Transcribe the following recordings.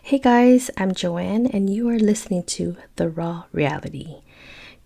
Hey guys, I'm Joanne, and you are listening to The Raw Reality.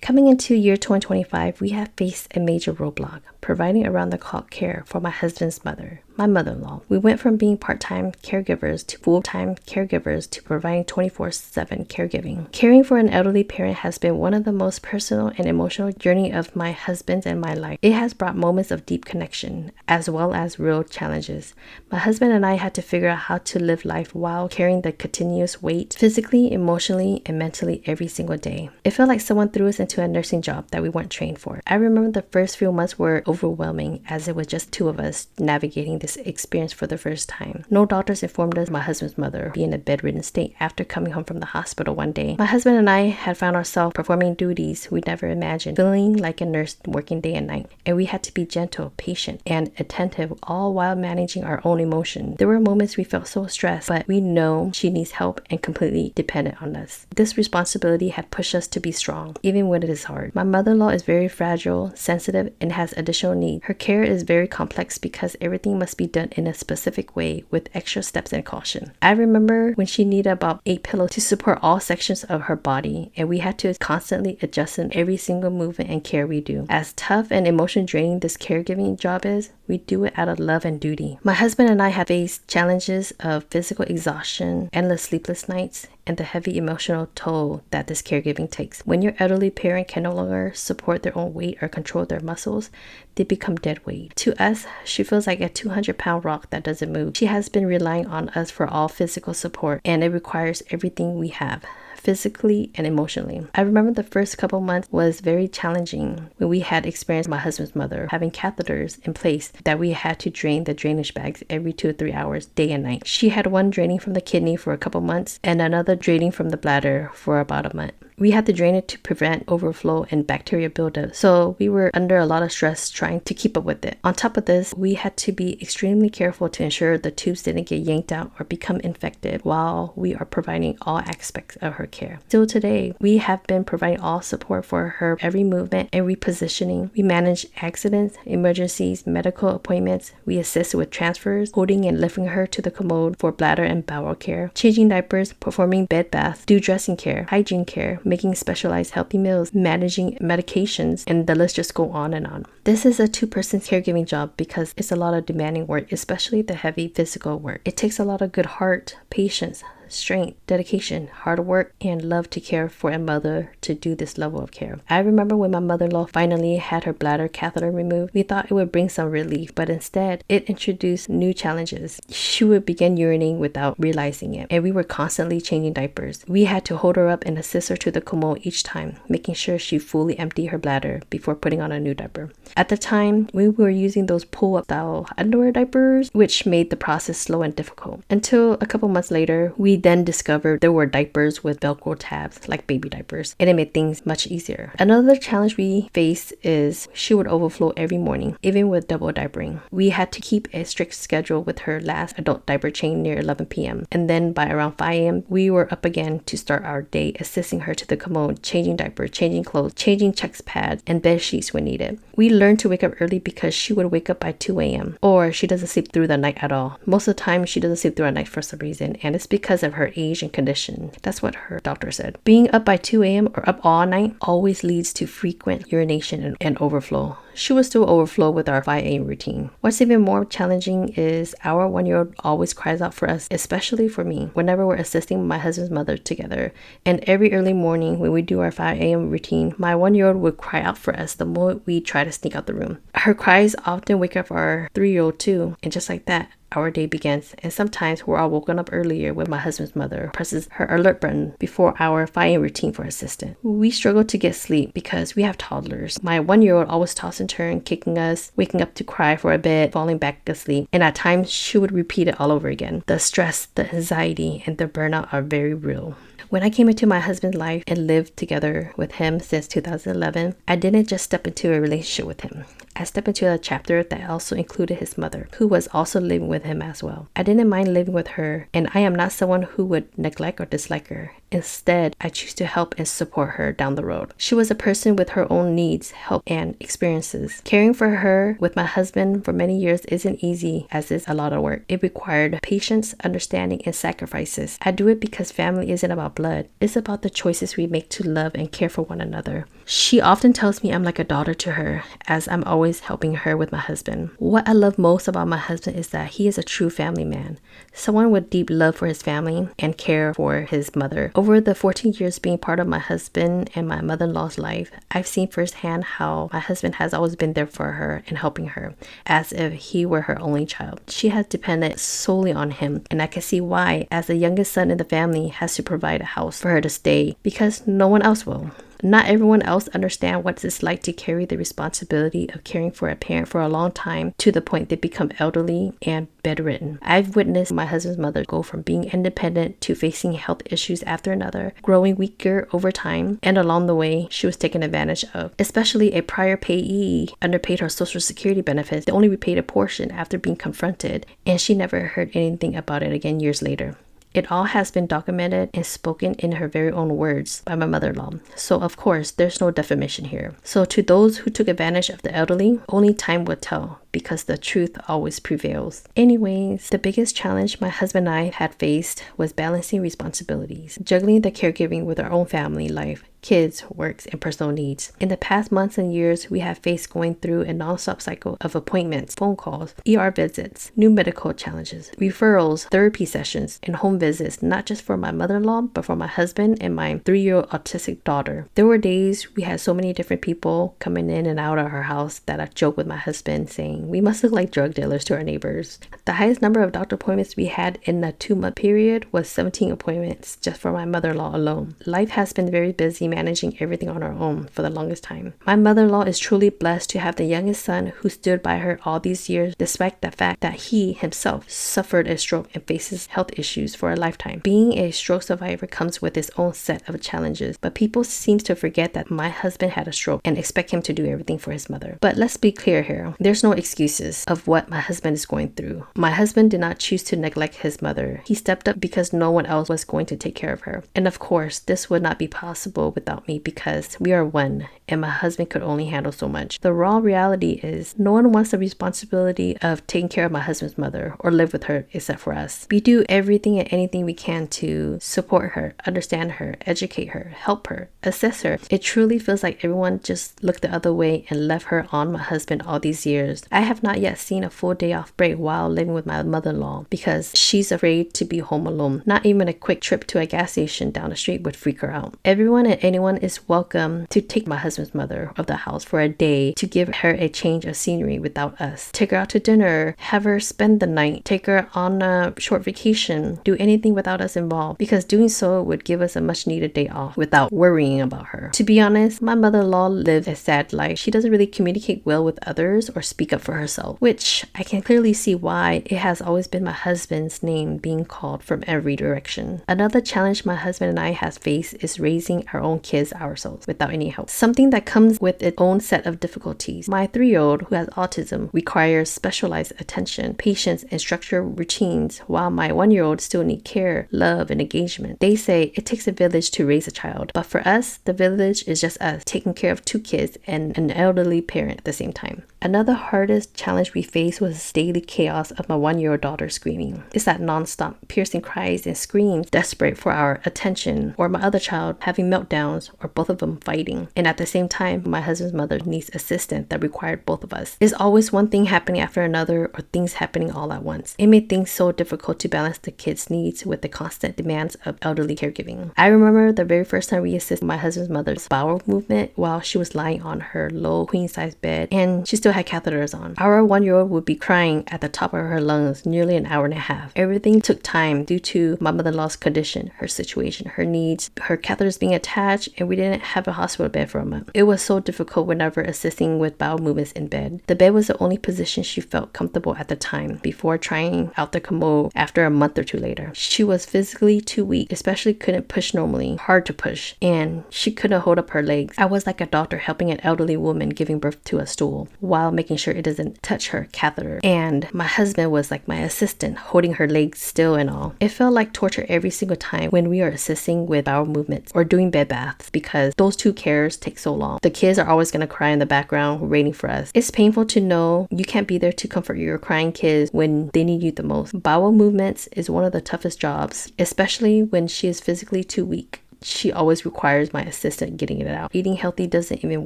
Coming into year 2025, we have faced a major roadblock, providing around-the-clock care for my husband's mother, my mother-in-law. We went from being part-time caregivers to full-time caregivers to providing 24/7 caregiving. Caring for an elderly parent has been one of the most personal and emotional journey of my husband's and my life. It has brought moments of deep connection, as well as real challenges. My husband and I had to figure out how to live life while carrying the continuous weight, physically, emotionally, and mentally every single day. It felt like someone threw us into a nursing job that we weren't trained for. I remember the first few months were overwhelming, as it was just two of us navigating this experience for the first time. No doctors informed us my husband's mother be in a bedridden state after coming home from the hospital one day. My husband and I had found ourselves performing duties we never imagined, feeling like a nurse working day and night, and we had to be gentle, patient, and attentive, all while managing our own emotions. There were moments we felt so stressed, but we know she needs help and completely dependent on us. This responsibility had pushed us to be strong, even when it is hard. My mother-in-law is very fragile, sensitive, and has additional needs. Her care is very complex because everything must be done in a specific way with extra steps and caution. I remember when she needed about 8 pillows to support all sections of her body, and we had to constantly adjust in every single movement and care we do. As tough and emotion draining this caregiving job is, we do it out of love and duty. My husband and I have faced challenges of physical exhaustion, endless sleepless nights, and the heavy emotional toll that this caregiving takes. When your elderly parent can no longer support their own weight or control their muscles, they become dead weight. To us, she feels like a 200-pound rock that doesn't move. She has been relying on us for all physical support, and it requires everything we have, physically and emotionally. I remember the first couple months was very challenging when we had experienced my husband's mother having catheters in place that we had to drain the drainage bags every 2 to 3 hours, day and night. She had one draining from the kidney for a couple months and another draining from the bladder for about a month. We had to drain it to prevent overflow and bacteria buildup, so we were under a lot of stress trying to keep up with it. On top of this, we had to be extremely careful to ensure the tubes didn't get yanked out or become infected while we are providing all aspects of her care. Still today, we have been providing all support for her every movement and repositioning. We manage accidents, emergencies, medical appointments. We assist with transfers, holding and lifting her to the commode for bladder and bowel care, changing diapers, performing bed baths, do dressing care, hygiene care, making specialized healthy meals, managing medications, and the list just go on and on. This is a two-person caregiving job because it's a lot of demanding work, especially the heavy physical work. It takes a lot of good heart, patience, strength, dedication, hard work, and love to care for a mother to do this level of care. I remember when my mother-in-law finally had her bladder catheter removed, we thought it would bring some relief, but instead it introduced new challenges. She would begin urinating without realizing it, and we were constantly changing diapers. We had to hold her up and assist her to the commode each time, making sure she fully emptied her bladder before putting on a new diaper. At the time, we were using those pull-up style underwear diapers, which made the process slow and difficult. Until a couple months later, we then discovered there were diapers with Velcro tabs like baby diapers, and it made things much easier. Another challenge we faced is she would overflow every morning, even with double diapering. We had to keep a strict schedule with her last adult diaper change near 11 p.m. and then by around 5 a.m. we were up again to start our day, assisting her to the commode, changing diapers, changing clothes, changing checks pads, and bed sheets when needed. We learned to wake up early because she would wake up by 2 a.m. or she doesn't sleep through the night at all. Most of the time she doesn't sleep through the night for some reason, and it's because of her age and condition. That's what her doctor said. Being up by 2 a.m. or up all night always leads to frequent urination and overflow. She will still overflow with our 5 a.m. routine. What's even more challenging is our 1-year-old always cries out for us, especially for me, whenever we're assisting my husband's mother together. And every early morning when we do our 5 a.m. routine, my 1-year-old would cry out for us the moment we try to sneak out the room. Her cries often wake up our 3-year-old too, and just like that, our day begins, and sometimes we're all woken up earlier when my husband's mother presses her alert button before our 5 a.m. routine for assistance. We struggle to get sleep because we have toddlers. My 1-year-old always toss and turn, kicking us, waking up to cry for a bit, falling back asleep, and at times she would repeat it all over again. The stress, the anxiety, and the burnout are very real. When I came into my husband's life and lived together with him since 2011, I didn't just step into a relationship with him. I stepped into a chapter that also included his mother, who was also living with him as well. I didn't mind living with her, and I am not someone who would neglect or dislike her. Instead, I choose to help and support her down the road. She was a person with her own needs, help, and experiences. Caring for her with my husband for many years isn't easy, as it's a lot of work. It required patience, understanding, and sacrifices. I do it because family isn't about blood. It's about the choices we make to love and care for one another. She often tells me I'm like a daughter to her, as I'm always helping her with my husband. What I love most about my husband is that he is a true family man, someone with deep love for his family and care for his mother. Over the 14 years being part of my husband and my mother-in-law's life, I've seen firsthand how my husband has always been there for her and helping her, as if he were her only child. She has depended solely on him, and I can see why, as the youngest son in the family, has to provide a house for her to stay, because no one else will. Not everyone else understands what it's like to carry the responsibility of caring for a parent for a long time to the point they become elderly and bedridden. I've witnessed my husband's mother go from being independent to facing health issues after another, growing weaker over time, and along the way, she was taken advantage of. Especially a prior payee underpaid her Social Security benefits. They only repaid a portion after being confronted, and she never heard anything about it again years later. It all has been documented and spoken in her very own words by my mother-in-law. So of course, there's no defamation here. So to those who took advantage of the elderly, only time will tell, because the truth always prevails. Anyways, the biggest challenge my husband and I had faced was balancing responsibilities, juggling the caregiving with our own family life, kids, works, and personal needs. In the past months and years, we have faced going through a non-stop cycle of appointments, phone calls, ER visits, new medical challenges, referrals, therapy sessions, and home visits, not just for my mother-in-law, but for my husband and my 3-year-old autistic daughter. There were days we had so many different people coming in and out of our house that I joked with my husband, saying, we must look like drug dealers to our neighbors. The highest number of doctor appointments we had in a 2-month period was 17 appointments just for my mother-in-law alone. Life has been very busy managing everything on our own for the longest time. My mother-in-law is truly blessed to have the youngest son who stood by her all these years, despite the fact that he himself suffered a stroke and faces health issues for a lifetime. Being a stroke survivor comes with its own set of challenges, but people seem to forget that my husband had a stroke and expect him to do everything for his mother. But let's be clear here. There's no excuses of what my husband is going through. My husband did not choose to neglect his mother. He stepped up because no one else was going to take care of her. And of course, this would not be possible without me, because we are one and my husband could only handle so much. The raw reality is no one wants the responsibility of taking care of my husband's mother or live with her except for us. We do everything and anything we can to support her, understand her, educate her, help her, assess her. It truly feels like everyone just looked the other way and left her on my husband all these years. I have not yet seen a full day off break while living with my mother-in-law because she's afraid to be home alone. Not even a quick trip to a gas station down the street would freak her out. Everyone and anyone is welcome to take my husband's mother of the house for a day to give her a change of scenery without us. Take her out to dinner, have her spend the night, take her on a short vacation, do anything without us involved, because doing so would give us a much needed day off without worrying about her. To be honest, my mother-in-law lives a sad life. She doesn't really communicate well with others or speak up for herself, which I can clearly see why it has always been my husband's name being called from every direction. Another challenge my husband and I have faced is raising our own kids ourselves without any help. Something that comes with its own set of difficulties. My 3-year-old who has autism requires specialized attention, patience, and structured routines, while my 1-year-old still needs care, love, and engagement. They say it takes a village to raise a child, but for us, the village is just us taking care of 2 kids and an elderly parent at the same time. Another hardest challenge we faced was daily chaos of my 1-year-old daughter screaming. It's that non-stop piercing cries and screams, desperate for our attention, or my other child having meltdowns, or both of them fighting. And at the same time, my husband's mother needs assistance that required both of us. It's always one thing happening after another, or things happening all at once. It made things so difficult to balance the kids' needs with the constant demands of elderly caregiving. I remember the very first time we assisted my husband's mother's bowel movement while she was lying on her low queen-size bed, and she still had catheters on. Our 1-year-old would be crying at the top of her lungs nearly an hour and a half. Everything took time due to my mother-in-law's condition, her situation, her needs, her catheters being attached, and we didn't have a hospital bed for a month. It was so difficult whenever assisting with bowel movements in bed. The bed was the only position she felt comfortable at the time before trying out the commode after a month or 2 later. She was physically too weak, especially couldn't push normally, hard to push, and she couldn't hold up her legs. I was like a doctor helping an elderly woman giving birth to a stool. While while making sure it doesn't touch her catheter. And my husband was like my assistant, holding her legs still and all. It felt like torture every single time when we are assisting with bowel movements or doing bed baths, because those two cares take so long. The kids are always going to cry in the background waiting for us. It's painful to know you can't be there to comfort your crying kids when they need you the most. Bowel movements is one of the toughest jobs, especially when she is physically too weak. She always requires my assistant getting it out. Eating healthy doesn't even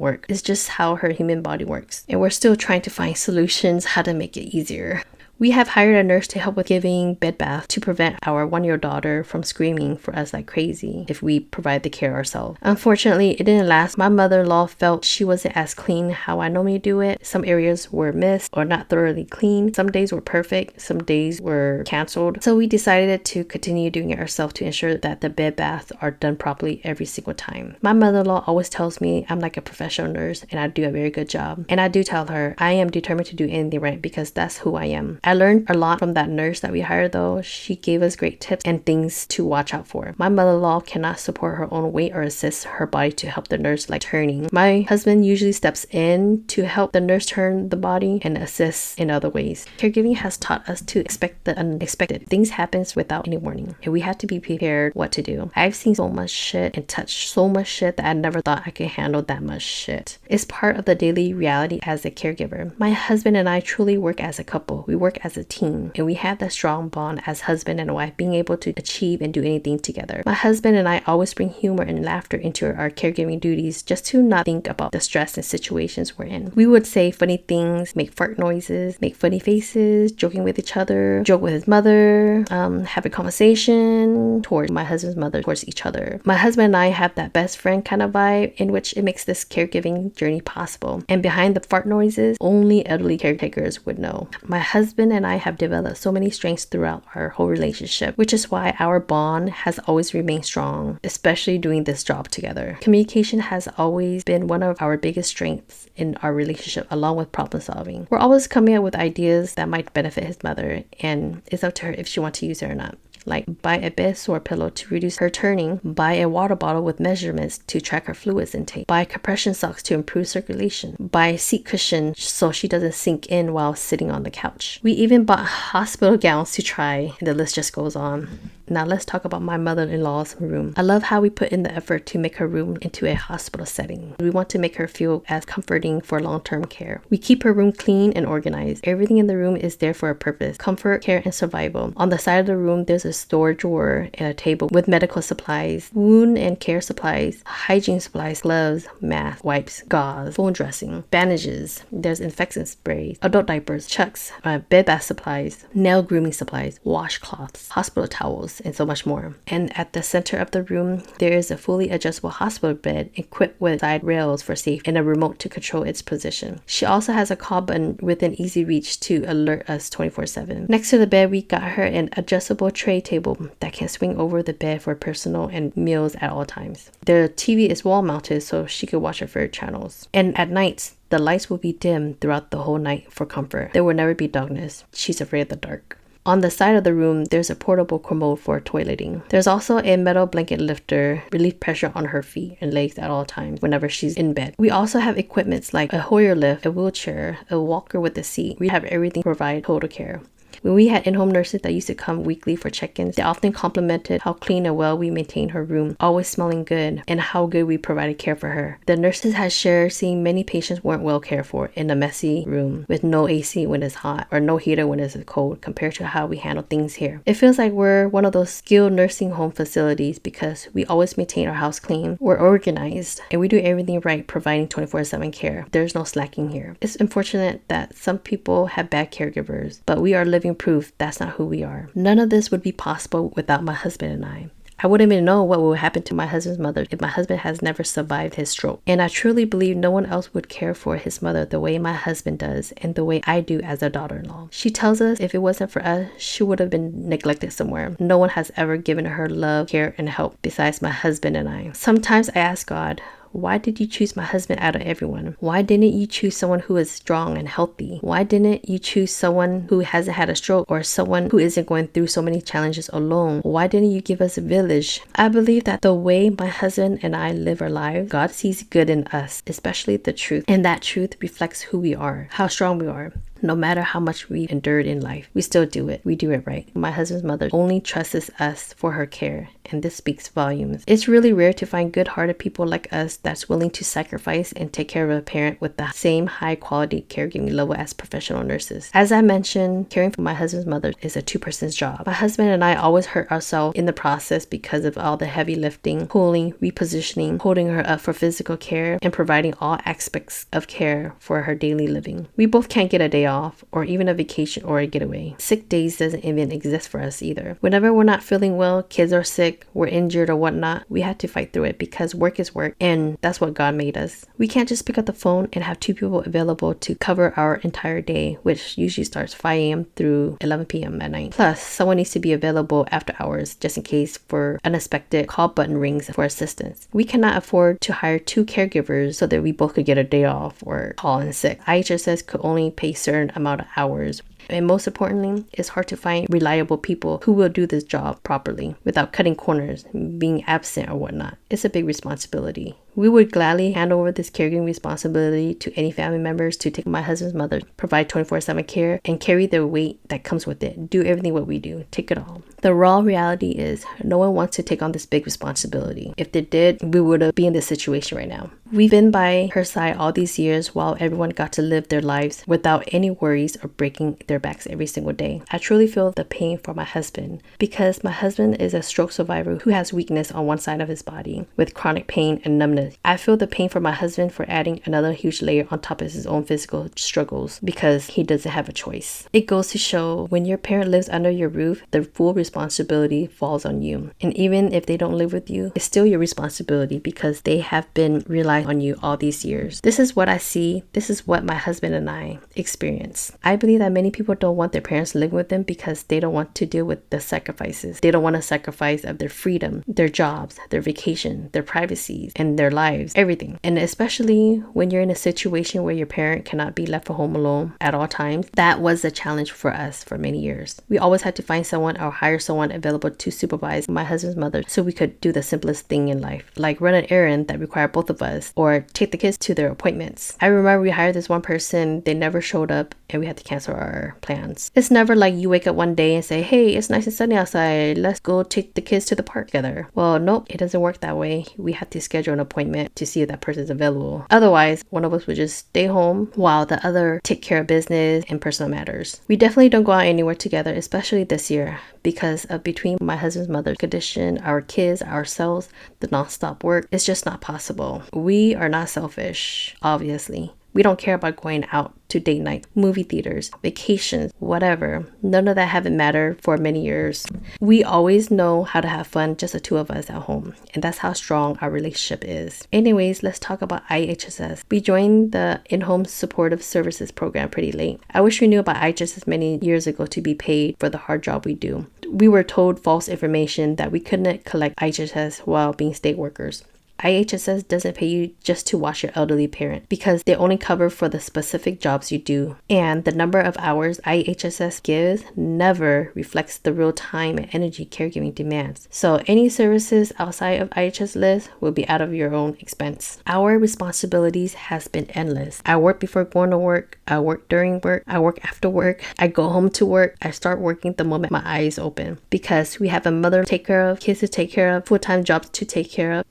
work. It's just how her human body works. And we're still trying to find solutions how to make it easier. We have hired a nurse to help with giving bed baths to prevent our 1-year-old daughter from screaming for us like crazy if we provide the care ourselves. Unfortunately, it didn't last. My mother-in-law felt she wasn't as clean how I normally do it. Some areas were missed or not thoroughly clean. Some days were perfect. Some days were canceled. So we decided to continue doing it ourselves to ensure that the bed baths are done properly every single time. My mother-in-law always tells me I'm like a professional nurse and I do a very good job. And I do tell her I am determined to do anything right because that's who I am. I learned a lot from that nurse that we hired though. She gave us great tips and things to watch out for. My mother-in-law cannot support her own weight or assist her body to help the nurse like turning. My husband usually steps in to help the nurse turn the body and assist in other ways. Caregiving has taught us to expect the unexpected. Things happen without any warning and we have to be prepared what to do. I've seen so much shit and touched so much shit that I never thought I could handle that much shit. It's part of the daily reality as a caregiver. My husband and I truly work as a couple. We work as a team and we have that strong bond as husband and wife, being able to achieve and do anything together. My husband and I always bring humor and laughter into our caregiving duties just to not think about the stress and situations we're in. We would say funny things, make fart noises, make funny faces, joking with each other, joke with his mother, have a conversation towards my husband's mother, towards each other. My husband and I have that best friend kind of vibe in which it makes this caregiving journey possible. And behind the fart noises, only elderly caretakers would know. My husband and I have developed so many strengths throughout our whole relationship, which is why our bond has always remained strong, especially doing this job together. Communication has always been one of our biggest strengths in our relationship, along with problem solving. We're always coming up with ideas that might benefit his mother, and it's up to her if she wants to use it or not. Like buy a bed sore pillow to reduce her turning, buy a water bottle with measurements to track her fluids intake, buy compression socks to improve circulation, buy a seat cushion so she doesn't sink in while sitting on the couch. We even bought hospital gowns to try, and the list just goes on. Now let's talk about my mother-in-law's room. I love how we put in the effort to make her room into a hospital setting. We want to make her feel as comforting for long-term care. We keep her room clean and organized. Everything in the room is there for a purpose: comfort, care, and survival. On the side of the room, there's a storage drawer and a table with medical supplies, wound and care supplies, hygiene supplies, gloves, masks, wipes, gauze, phone dressing, bandages. There's infection sprays, adult diapers, chucks, bed bath supplies, nail grooming supplies, washcloths, hospital towels, and so much more. And at the center of the room, there is a fully adjustable hospital bed equipped with side rails for safety and a remote to control its position. She also has a call button within easy reach to alert us 24/7. Next to the bed, we got her an adjustable tray table that can swing over the bed for personal and meals at all times. The TV is wall mounted so she could watch her favorite channels. And at nights, the lights will be dim throughout the whole night for comfort. There will never be darkness. She's afraid of the dark. On the side of the room, there's a portable commode for toileting. There's also a metal blanket lifter, relieve pressure on her feet and legs at all times whenever she's in bed. We also have equipments like a Hoyer lift, a wheelchair, a walker with a seat. We have everything to provide total care. When we had in-home nurses that used to come weekly for check-ins, they often complimented how clean and well we maintained her room, always smelling good, and how good we provided care for her. The nurses had shared seeing many patients weren't well cared for in a messy room with no AC when it's hot or no heater when it's cold compared to how we handle things here. It feels like we're one of those skilled nursing home facilities because we always maintain our house clean, we're organized, and we do everything right, providing 24/7 care. There's no slacking here. It's unfortunate that some people have bad caregivers, but we are living proof that's not who we are. None of this would be possible without my husband and I. I wouldn't even know what would happen to my husband's mother if my husband has never survived his stroke. And I truly believe no one else would care for his mother the way my husband does and the way I do as a daughter-in-law. She tells us if it wasn't for us, she would have been neglected somewhere. No one has ever given her love, care, and help besides my husband and I. Sometimes I ask God, Why did you choose my husband out of everyone? Why didn't you choose someone who is strong and healthy? Why didn't you choose someone who hasn't had a stroke or someone who isn't going through so many challenges alone? Why didn't you give us a village? I believe that the way my husband and I live our lives, God sees good in us, especially the truth. And that truth reflects who we are, how strong we are. No matter how much we've endured in life, we still do it. We do it right. My husband's mother only trusts us for her care, and this speaks volumes. It's really rare to find good-hearted people like us that's willing to sacrifice and take care of a parent with the same high-quality caregiving level as professional nurses. As I mentioned, caring for my husband's mother is a two-person's job. My husband and I always hurt ourselves in the process because of all the heavy lifting, pulling, repositioning, holding her up for physical care, and providing all aspects of care for her daily living. We both can't get a day off or even a vacation or a getaway. Sick days doesn't even exist for us either. Whenever we're not feeling well, kids are sick, we're injured or whatnot, we have to fight through it because work is work, and that's what God made us. We can't just pick up the phone and have two people available to cover our entire day, which usually starts 5 a.m. through 11 p.m. at night. Plus, someone needs to be available after hours just in case for unexpected call button rings for assistance. We cannot afford to hire two caregivers so that we both could get a day off or call in sick. IHSS could only pay certain amount of hours. And most importantly, it's hard to find reliable people who will do this job properly without cutting corners, being absent or whatnot. It's a big responsibility. We would gladly hand over this caregiving responsibility to any family members to take my husband's mother, provide 24/7 care, and carry the weight that comes with it. Do everything what we do. Take it all. The raw reality is no one wants to take on this big responsibility. If they did, we would be in this situation right now. We've been by her side all these years while everyone got to live their lives without any worries or breaking their backs every single day. I truly feel the pain for my husband because my husband is a stroke survivor who has weakness on one side of his body with chronic pain and numbness. I feel the pain for my husband for adding another huge layer on top of his own physical struggles because he doesn't have a choice. It goes to show when your parent lives under your roof, the full responsibility falls on you. And even if they don't live with you, it's still your responsibility because they have been relying on you all these years. This is what I see. This is what my husband and I experience. I believe that many people don't want their parents living with them because they don't want to deal with the sacrifices. They don't want to sacrifice of their freedom, their jobs, their vacation, their privacies, and their lives, everything. And especially when you're in a situation where your parent cannot be left at home alone at all times, that was a challenge for us for many years. We always had to find someone or hire someone available to supervise my husband's mother so we could do the simplest thing in life, like run an errand that required both of us or take the kids to their appointments. I remember we hired this one person, they never showed up, and we had to cancel our plans. It's never like you wake up one day and say, hey, it's nice and sunny outside, let's go take the kids to the park together. Well, nope, it doesn't work that way. We have to schedule an appointment to see if that person's available. Otherwise, one of us would just stay home while the other take care of business and personal matters. We definitely don't go out anywhere together, especially this year, because of between my husband's mother's condition, our kids, ourselves, the nonstop work, it's just not possible. We are not selfish, obviously. We don't care about going out to date night, movie theaters, vacations, whatever. None of that haven't mattered for many years. We always know how to have fun, just the two of us at home. And that's how strong our relationship is. Anyways, let's talk about IHSS. We joined the in-home supportive services program pretty late. I wish we knew about IHSS many years ago to be paid for the hard job we do. We were told false information that we couldn't collect IHSS while being state workers. IHSS doesn't pay you just to watch your elderly parent because they only cover for the specific jobs you do. And the number of hours IHSS gives never reflects the real time and energy caregiving demands. So any services outside of IHSS list will be out of your own expense. Our responsibilities has been endless. I work before going to work. I work during work. I work after work. I go home to work. I start working the moment my eyes open because we have a mother to take care of, kids to take care of, full-time jobs to take care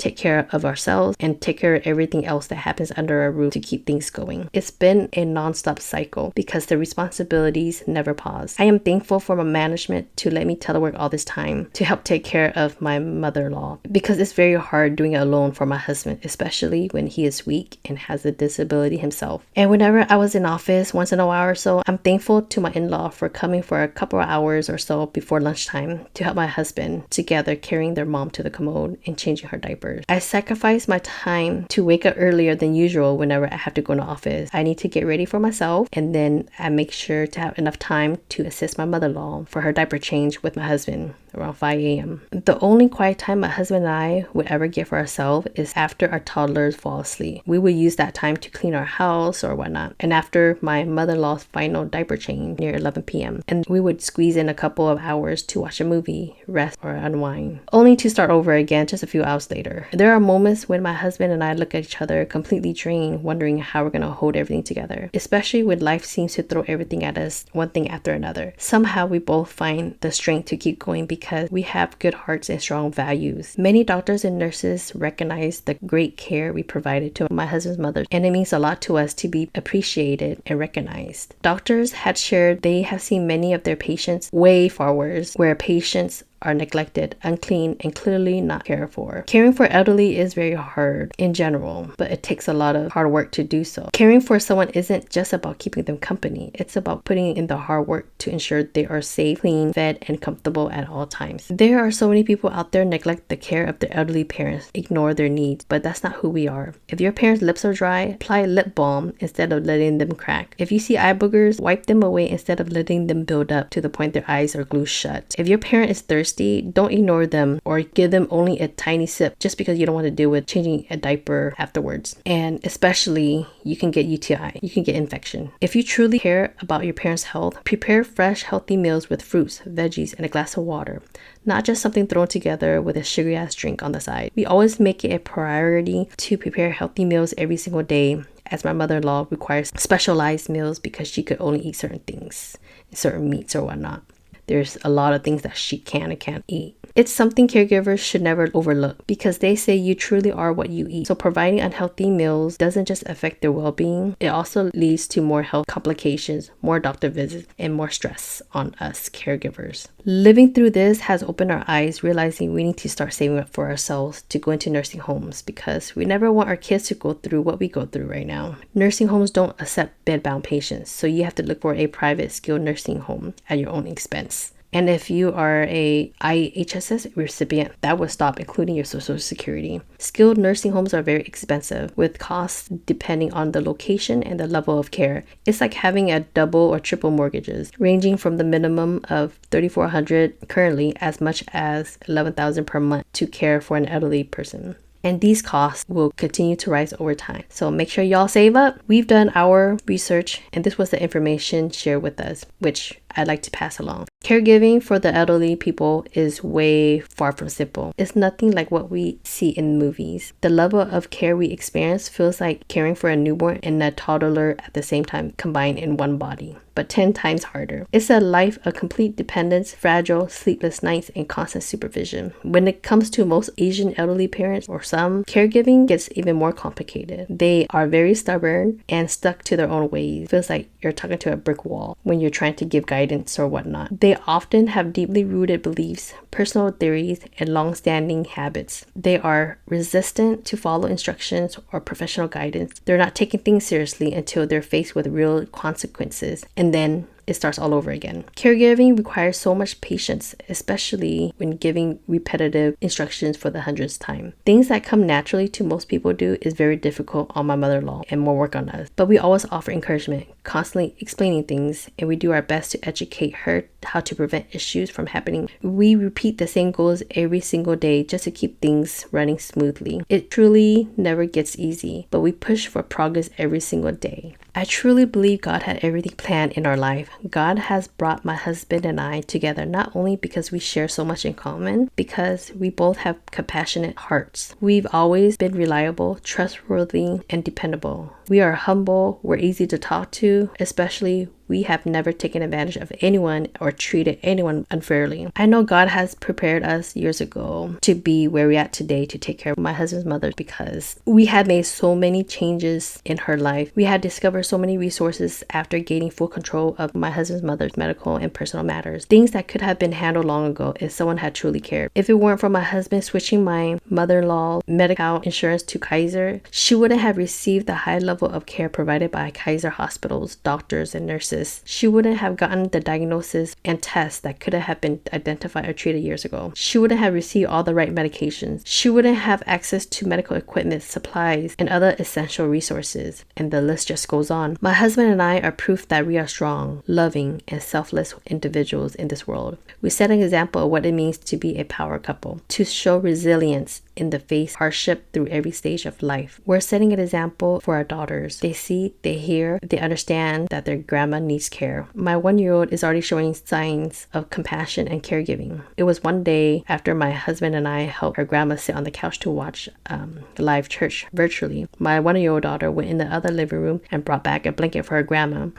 of ourselves, and take care of everything else that happens under our roof to keep things going. It's been a non-stop cycle because the responsibilities never pause. I am thankful for my management to let me telework all this time to help take care of my mother-in-law because it's very hard doing it alone for my husband, especially when he is weak and has a disability himself. And whenever I was in office once in a while or so, I'm thankful to my in-law for coming for a couple of hours or so before lunchtime to help my husband together carrying their mom to the commode and changing her diapers. I sacrificed sacrifice my time to wake up earlier than usual whenever I have to go in the office. I need to get ready for myself, and then I make sure to have enough time to assist my mother-in-law for her diaper change with my husband around 5 a.m. The only quiet time my husband and I would ever get for ourselves is after our toddlers fall asleep. We would use that time to clean our house or whatnot, and after my mother-in-law's final diaper change near 11 p.m. And we would squeeze in a couple of hours to watch a movie, rest, or unwind, only to start over again just a few hours later. There are moments when my husband and I look at each other completely drained, wondering how we're going to hold everything together, especially when life seems to throw everything at us, one thing after another. Somehow we both find the strength to keep going because we have good hearts and strong values. Many doctors and nurses recognize the great care we provided to my husband's mother, and it means a lot to us to be appreciated and recognized. Doctors had shared they have seen many of their patients way far worse, where patients are neglected, unclean, and clearly not cared for. Caring for elderly is very hard in general, but it takes a lot of hard work to do so. Caring for someone isn't just about keeping them company. It's about putting in the hard work to ensure they are safe, clean, fed, and comfortable at all times. There are so many people out there neglect the care of their elderly parents, ignore their needs, but that's not who we are. If your parents' lips are dry, apply lip balm instead of letting them crack. If you see eye boogers, wipe them away instead of letting them build up to the point their eyes are glued shut. If your parent is thirsty, don't ignore them or give them only a tiny sip just because you don't want to deal with changing a diaper afterwards. And especially, you can get UTI, you can get infection. If you truly care about your parents' health, prepare fresh, healthy meals with fruits, veggies, and a glass of water. Not just something thrown together with a sugary ass drink on the side. We always make it a priority to prepare healthy meals every single day, as my mother-in-law requires specialized meals because she could only eat certain things, certain meats or whatnot. There's a lot of things that she can and can't eat. It's something caregivers should never overlook because they say you truly are what you eat. So providing unhealthy meals doesn't just affect their well-being, it also leads to more health complications, more doctor visits, and more stress on us caregivers. Living through this has opened our eyes, realizing we need to start saving up for ourselves to go into nursing homes because we never want our kids to go through what we go through right now. Nursing homes don't accept bedbound patients, so you have to look for a private skilled nursing home at your own expense. And if you are a IHSS recipient, that will stop including your Social Security. Skilled nursing homes are very expensive, with costs depending on the location and the level of care. It's like having a double or triple mortgages, ranging from the minimum of $3,400 currently as much as $11,000 per month to care for an elderly person. And these costs will continue to rise over time. So make sure y'all save up. We've done our research, and this was the information shared with us, which I'd like to pass along. Caregiving for the elderly people is way far from simple. It's nothing like what we see in movies. The level of care we experience feels like caring for a newborn and a toddler at the same time combined in one body, but 10 times harder. It's a life of complete dependence, fragile, sleepless nights, and constant supervision. When it comes to most Asian elderly parents or some, caregiving gets even more complicated. They are very stubborn and stuck to their own ways. It feels like you're talking to a brick wall when you're trying to give guidance or whatnot. They often have deeply rooted beliefs, personal theories, and long-standing habits. They are resistant to follow instructions or professional guidance. They're not taking things seriously until they're faced with real consequences, and then it starts all over again. Caregiving requires so much patience, especially when giving repetitive instructions for the 100th time. Things that come naturally to most people do is very difficult on my mother-in-law and more work on us. But we always offer encouragement, constantly explaining things, and we do our best to educate her how to prevent issues from happening. We repeat the same goals every single day just to keep things running smoothly. It truly never gets easy, but we push for progress every single day. I truly believe God had everything planned in our life. God has brought my husband and I together not only because we share so much in common, because we both have compassionate hearts. We've always been reliable, trustworthy, and dependable. We are humble, we're easy to talk to, especially we have never taken advantage of anyone or treated anyone unfairly. I know God has prepared us years ago to be where we're at today to take care of my husband's mother because we had made so many changes in her life. We had discovered so many resources after gaining full control of my husband's mother's medical and personal matters. Things that could have been handled long ago if someone had truly cared. If it weren't for my husband switching my mother-in-law medical insurance to Kaiser, she wouldn't have received the high level level of care provided by Kaiser hospitals, doctors, and nurses, she wouldn't have gotten the diagnosis and tests that could have been identified or treated years ago. She wouldn't have received all the right medications. She wouldn't have access to medical equipment, supplies, and other essential resources. And the list just goes on. My husband and I are proof that we are strong, loving, and selfless individuals in this world. We set an example of what it means to be a power couple, to show resilience in the face of hardship through every stage of life. We're setting an example for our daughters. They see, they hear, they understand that their grandma needs care. My 1-year-old is already showing signs of compassion and caregiving. It was one day after my husband and I helped her grandma sit on the couch to watch live church virtually. My 1-year-old daughter went in the other living room and brought back a blanket for her grandma.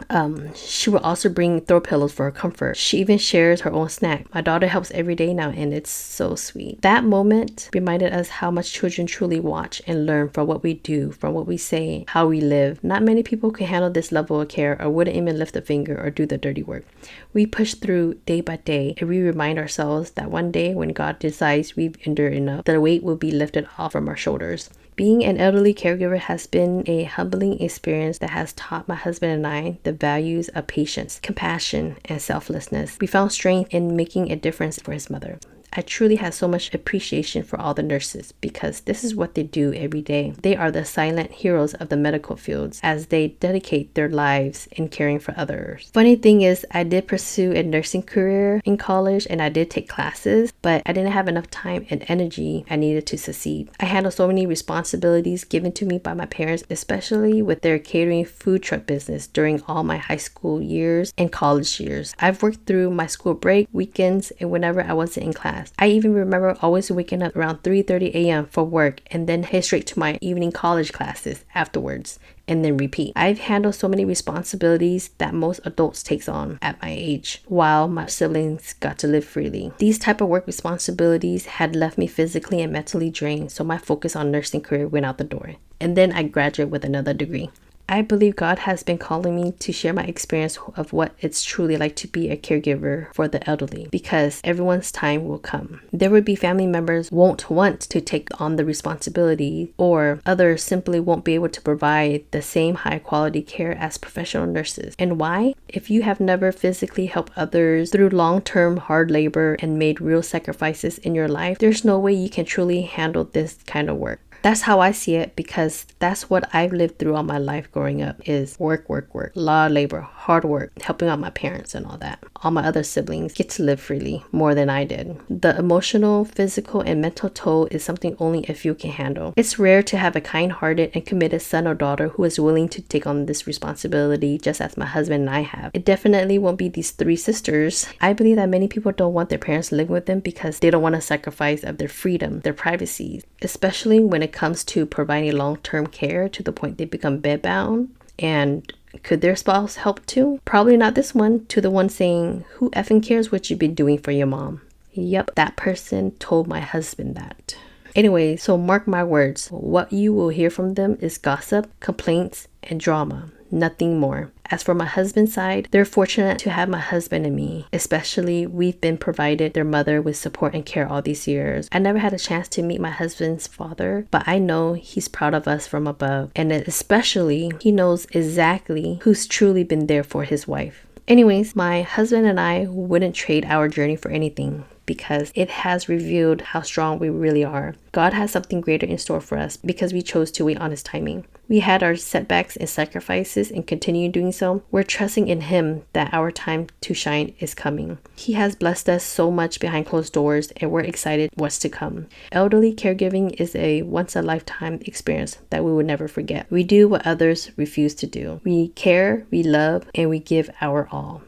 She will also bring throw pillows for her comfort. She even shares her own snack. My daughter helps every day now, and it's so sweet. That moment reminded us how much children truly watch and learn from what we do, from what we say, how we live. Not many people can handle this level of care or wouldn't even lift a finger or do the dirty work. We push through day by day, and we remind ourselves that one day when God decides we've endured enough, the weight will be lifted off from our shoulders. Being an elderly caregiver has been a humbling experience that has taught my husband and I the values of patience, compassion, and selflessness. We found strength in making a difference for his mother. I truly have so much appreciation for all the nurses because this is what they do every day. They are the silent heroes of the medical fields as they dedicate their lives in caring for others. Funny thing is, I did pursue a nursing career in college and I did take classes, but I didn't have enough time and energy I needed to succeed. I handled so many responsibilities given to me by my parents, especially with their catering food truck business during all my high school years and college years. I've worked through my school break, weekends, and whenever I wasn't in class. I even remember always waking up around 3:30 a.m. for work and then head straight to my evening college classes afterwards and then repeat. I've handled so many responsibilities that most adults takes on at my age while my siblings got to live freely. These type of work responsibilities had left me physically and mentally drained, so my focus on nursing career went out the door. And then I graduated with another degree. I believe God has been calling me to share my experience of what it's truly like to be a caregiver for the elderly because everyone's time will come. There will be family members won't want to take on the responsibility or others simply won't be able to provide the same high quality care as professional nurses. And why? If you have never physically helped others through long-term hard labor and made real sacrifices in your life, there's no way you can truly handle this kind of work. That's how I see it because that's what I've lived through all my life growing up is work, a lot of labor, hard work, helping out my parents and all that. All my other siblings get to live freely more than I did. The emotional, physical, and mental toll is something only a few can handle. It's rare to have a kind-hearted and committed son or daughter who is willing to take on this responsibility just as my husband and I have. It definitely won't be these 3 sisters. I believe that many people don't want their parents living with them because they don't want to sacrifice of their freedom, their privacy, especially when it comes to providing long-term care to the point they become bedbound. And could their spouse help too? Probably not this one. To the one saying, who effing cares what you've been doing for your mom? Yep, that person told my husband that. Anyway, so mark my words. What you will hear from them is gossip, complaints, and drama. Nothing more. As for my husband's side, they're fortunate to have my husband and me. Especially, we've been provided their mother with support and care all these years. I never had a chance to meet my husband's father, but I know he's proud of us from above. And especially, he knows exactly who's truly been there for his wife. Anyways, my husband and I wouldn't trade our journey for anything because it has revealed how strong we really are. God has something greater in store for us because we chose to wait on his timing. We had our setbacks and sacrifices and continue doing so. We're trusting in him that our time to shine is coming. He has blessed us so much behind closed doors and we're excited what's to come. Elderly caregiving is a once-a-lifetime experience that we will never forget. We do what others refuse to do. We care, we love, and we give our all.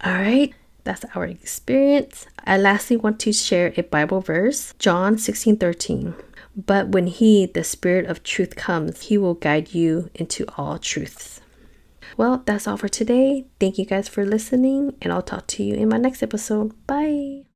All right. That's our experience. I lastly want to share a Bible verse, John 16:13. But when he, the Spirit of truth, comes, he will guide you into all truths. Well, that's all for today. Thank you guys for listening, and I'll talk to you in my next episode. Bye.